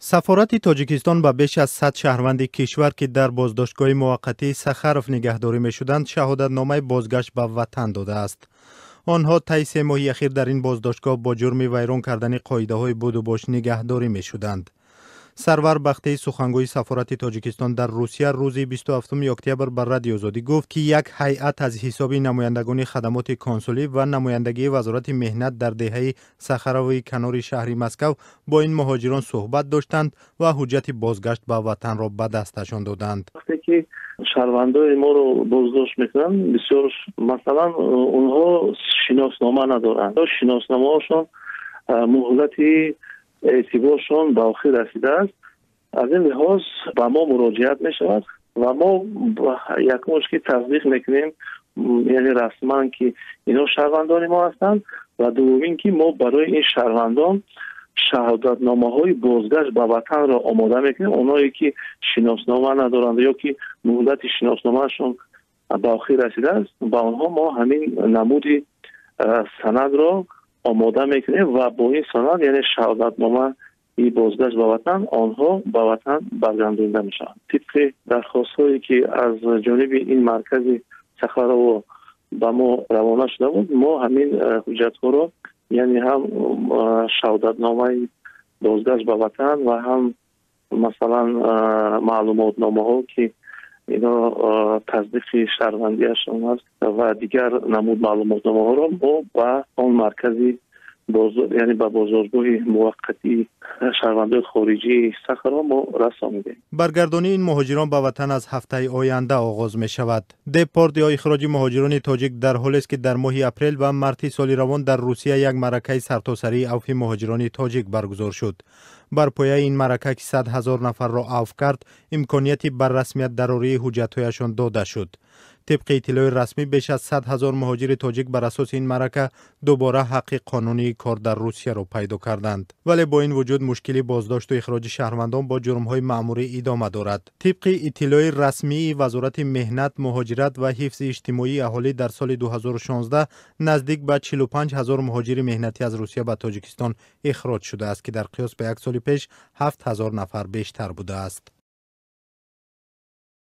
سفارت تاجیکستان به بیش از 100 شهروند کشور که در بازداشتگاه موقتی سخرف نگهداری می شدند شهادتنامه بازگشت به وطن داده است. آنها طی 3 ماه اخیر در این بازداشتگاه با جرم ویران کردن قاعده های بود و باش نگهداری می شدند. سرور بختی سخنگوی سفارت تاجیکستان در روسیه روز 27 اکتبر بر رادیو آزادی گفت که یک هیئت از حساب نمایندگان خدمات کنسولی و نمایندگی وزارت مهنت در دهه سخروی کنار شهر مسکو با این مهاجران صحبت داشتند و حجت بازگشت به وطن را به دستشان دادند. وقتی که شهروندای ما رو بازداشت میکنن بسیار مثلا اونها شناسنامه ندارند. شناسنامه هاشون مهلتی اعتبارشون به آخر رسیده است. از این لحاظ به ما مراجعت می شود و ما یک مشکل تصدیق میکنیم، یعنی رسما که اینا شهروندان ما هستند و دومین که ما برای این شهروندان شهادتنامه های بازگشت به وطن را آماده میکنیم. اونایی که شناسنامه ندارند یا که مهلت شناسنامهشون به آخر رسیده است با آنها ما همین نمود سند را آماده میکنیم و با این سند یعنی شهادتنامه ای بازگشت به وطن آنها به وطن برگردانده میشوند. طبق درخواست هایی که از جانب این مرکز سخرو به ما روانه شده بود، ما همین حجت ها را یعنی هم شهادتنامه بازگشت به وطن و هم مثلا معلومات نامه ها که اینا تصدیق شهروندیشون هست و دیگر نمود معلومات نامه ها را ما به آن مرکزی یعنی به بازداشتگاه موقتی شهروندان خارجی سخرا ما رسانیدیم. برگردانی این مهاجران به وطن از هفته آینده آغاز می شود. دپورت یا اخراج مهاجران تاجیک در حالی است که در ماه اپریل و مارس سال روان در روسیه یک معرکه سرتاسری عفو مهاجران تاجیک برگزار شد. بر پایه این معرکه که 100,000 نفر را عفو کرد، امکانیتی بر رسمیت ضروری حجت‌هایشان داده شد. طبق اطلاع رسمی بیش از 100,000 مهاجر تاجیک بر اساس این معرکه دوباره حق قانونی کار در روسیه را پیدا کردند. ولی با این وجود مشکلی بازداشت و اخراج شهروندان با جرم‌های مأموری ادامه دارد. طبق اطلاع رسمی وزارت مهنت، مهاجرت و حفظ اجتماعی اهالی در سال 2016 نزدیک به 45,000 مهاجر مهنتی از روسیه به تاجیکستان اخراج شده است که در قیاس به یک سال پیش 7,000 نفر بیشتر بوده است.